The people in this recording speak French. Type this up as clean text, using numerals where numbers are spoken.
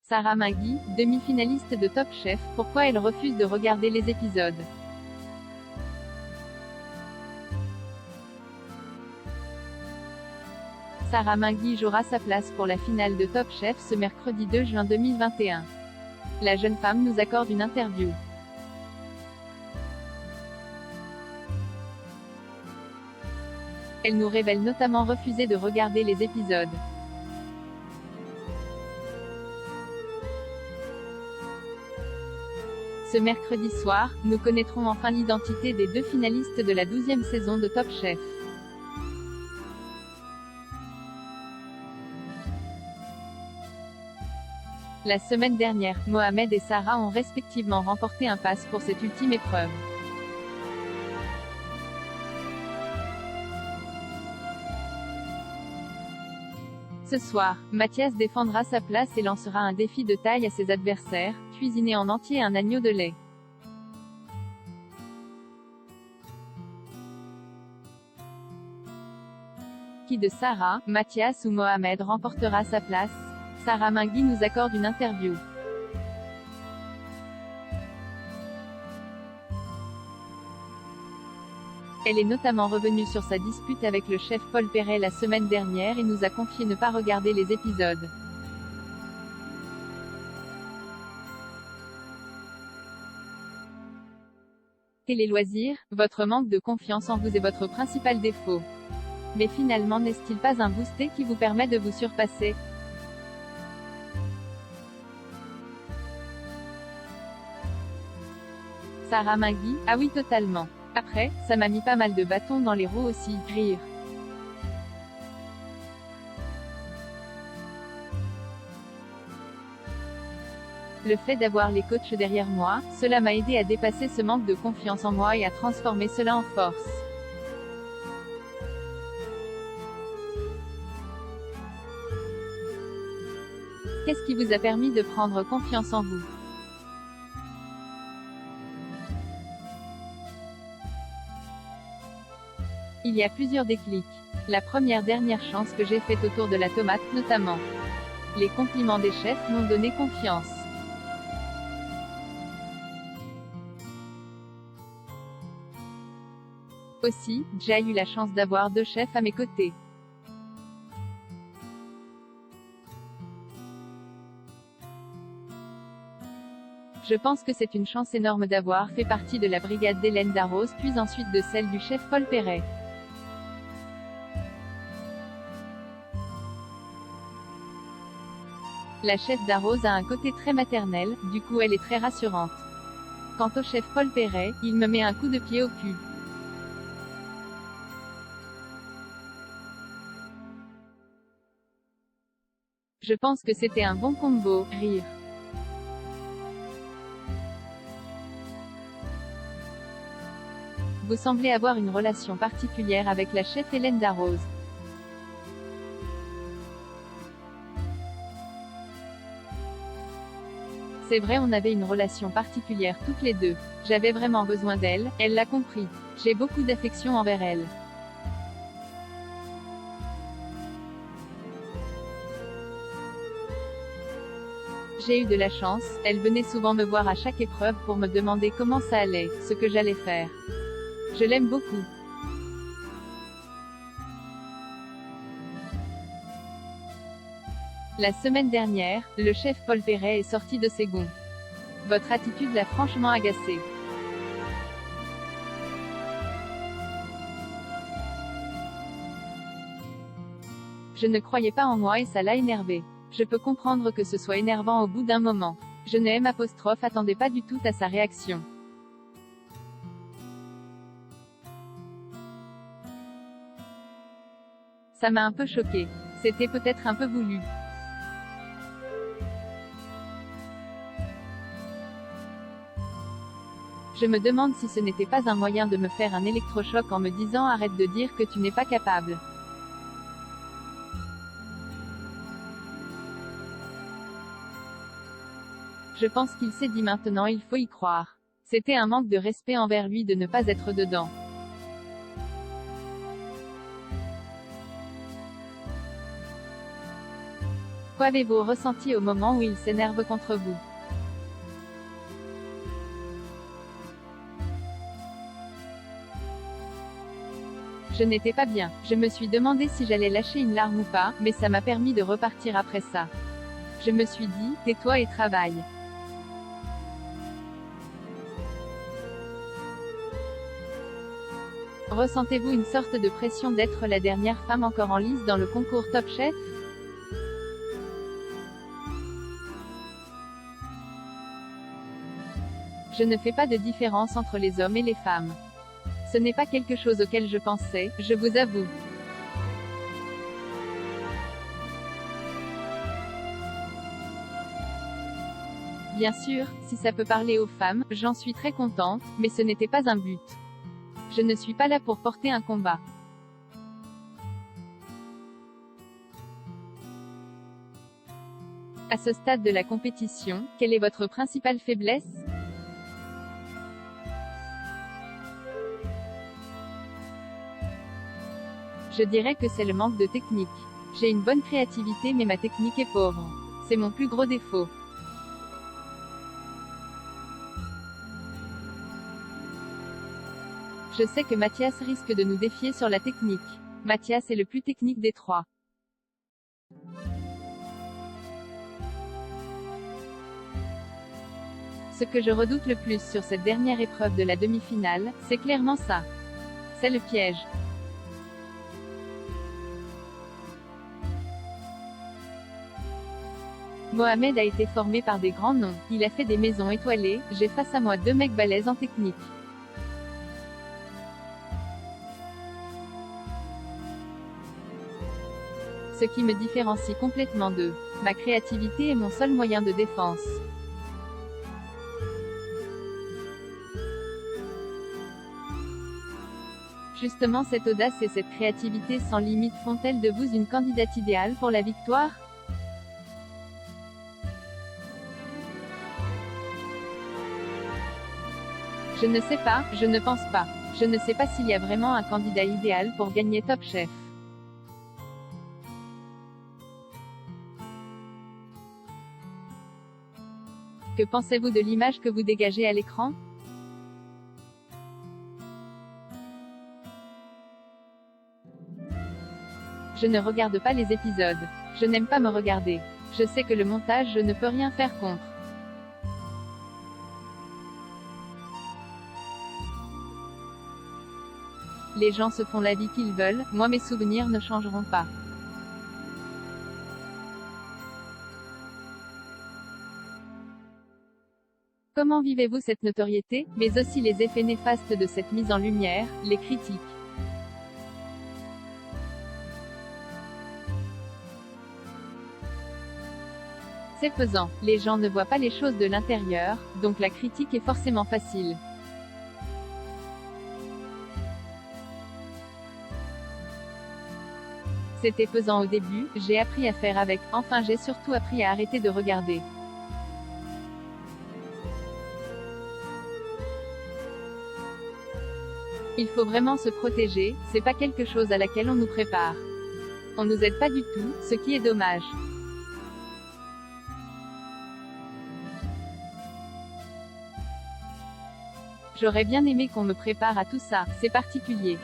Sarah Mingui, demi-finaliste de Top Chef, pourquoi elle refuse de regarder les épisodes. Sarah Mingui jouera sa place pour la finale de Top Chef ce mercredi 2 juin 2021. La jeune femme nous accorde une interview. Elle nous révèle notamment refuser de regarder les épisodes. Ce mercredi soir, nous connaîtrons enfin l'identité des deux finalistes de la 12e saison de Top Chef. La semaine dernière, Mohamed et Sarah ont respectivement remporté un pass pour cette ultime épreuve. Ce soir, Mathias défendra sa place et lancera un défi de taille à ses adversaires, cuisiner en entier un agneau de lait. Qui de Sarah, Mathias ou Mohamed remportera sa place? Sarah Mingui nous accorde une interview. Elle est notamment revenue sur sa dispute avec le chef Paul Perret la semaine dernière et nous a confié ne pas regarder les épisodes. Télé Loisirs, votre manque de confiance en vous est votre principal défaut. Mais finalement n'est-il pas un boosté qui vous permet de vous surpasser? Sarah Mingui, ah oui totalement. Après, ça m'a mis pas mal de bâtons dans les roues aussi, rire. Le fait d'avoir les coachs derrière moi, cela m'a aidé à dépasser ce manque de confiance en moi et à transformer cela en force. Qu'est-ce qui vous a permis de prendre confiance en vous? Il y a plusieurs déclics. La dernière chance que j'ai faite autour de la tomate notamment. Les compliments des chefs m'ont donné confiance. Aussi, j'ai eu la chance d'avoir deux chefs à mes côtés. Je pense que c'est une chance énorme d'avoir fait partie de la brigade d'Hélène Darroze puis ensuite de celle du chef Paul Perret. La chef Darroze a un côté très maternel, du coup elle est très rassurante. Quant au chef Paul Perret, il me met un coup de pied au cul. Je pense que c'était un bon combo, rire. Vous semblez avoir une relation particulière avec la chef Hélène Darroze. C'est vrai, on avait une relation particulière toutes les deux. J'avais vraiment besoin d'elle, elle l'a compris. J'ai beaucoup d'affection envers elle. J'ai eu de la chance, elle venait souvent me voir à chaque épreuve pour me demander comment ça allait, ce que j'allais faire. Je l'aime beaucoup. La semaine dernière, le chef Paul Perret est sorti de ses gonds. Votre attitude l'a franchement agacé. Je ne croyais pas en moi et ça l'a énervé. Je peux comprendre que ce soit énervant au bout d'un moment. Je ne attendais pas du tout à sa réaction. Ça m'a un peu choqué. C'était peut-être un peu voulu. Je me demande si ce n'était pas un moyen de me faire un électrochoc en me disant arrête de dire que tu n'es pas capable. Je pense qu'il s'est dit maintenant il faut y croire. C'était un manque de respect envers lui de ne pas être dedans. Qu'avez-vous ressenti au moment où il s'énerve contre vous? Je n'étais pas bien. Je me suis demandé si j'allais lâcher une larme ou pas, mais ça m'a permis de repartir après ça. Je me suis dit, tais-toi et travaille. Ressentez-vous une sorte de pression d'être la dernière femme encore en lice dans le concours Top Chef? Je ne fais pas de différence entre les hommes et les femmes. Ce n'est pas quelque chose auquel je pensais, je vous avoue. Bien sûr, si ça peut parler aux femmes, j'en suis très contente, mais ce n'était pas un but. Je ne suis pas là pour porter un combat. À ce stade de la compétition, quelle est votre principale faiblesse? Je dirais que c'est le manque de technique. J'ai une bonne créativité mais ma technique est pauvre. C'est mon plus gros défaut. Je sais que Mathias risque de nous défier sur la technique. Mathias est le plus technique des trois. Ce que je redoute le plus sur cette dernière épreuve de la demi-finale, c'est clairement ça. C'est le piège. Mohamed a été formé par des grands noms, il a fait des maisons étoilées, j'ai face à moi deux mecs balèzes en technique. Ce qui me différencie complètement d'eux. Ma créativité est mon seul moyen de défense. Justement cette audace et cette créativité sans limite font-elles de vous une candidate idéale pour la victoire? Je ne sais pas, je ne pense pas. Je ne sais pas s'il y a vraiment un candidat idéal pour gagner Top Chef. Que pensez-vous de l'image que vous dégagez à l'écran? Je ne regarde pas les épisodes. Je n'aime pas me regarder. Je sais que le montage je ne peux rien faire contre. Les gens se font la vie qu'ils veulent, moi mes souvenirs ne changeront pas. Comment vivez-vous cette notoriété, mais aussi les effets néfastes de cette mise en lumière, les critiques? C'est pesant, les gens ne voient pas les choses de l'intérieur, donc la critique est forcément facile. C'était pesant au début, j'ai appris à faire avec, enfin j'ai surtout appris à arrêter de regarder. Il faut vraiment se protéger, c'est pas quelque chose à laquelle on nous prépare. On nous aide pas du tout, ce qui est dommage. J'aurais bien aimé qu'on me prépare à tout ça, c'est particulier.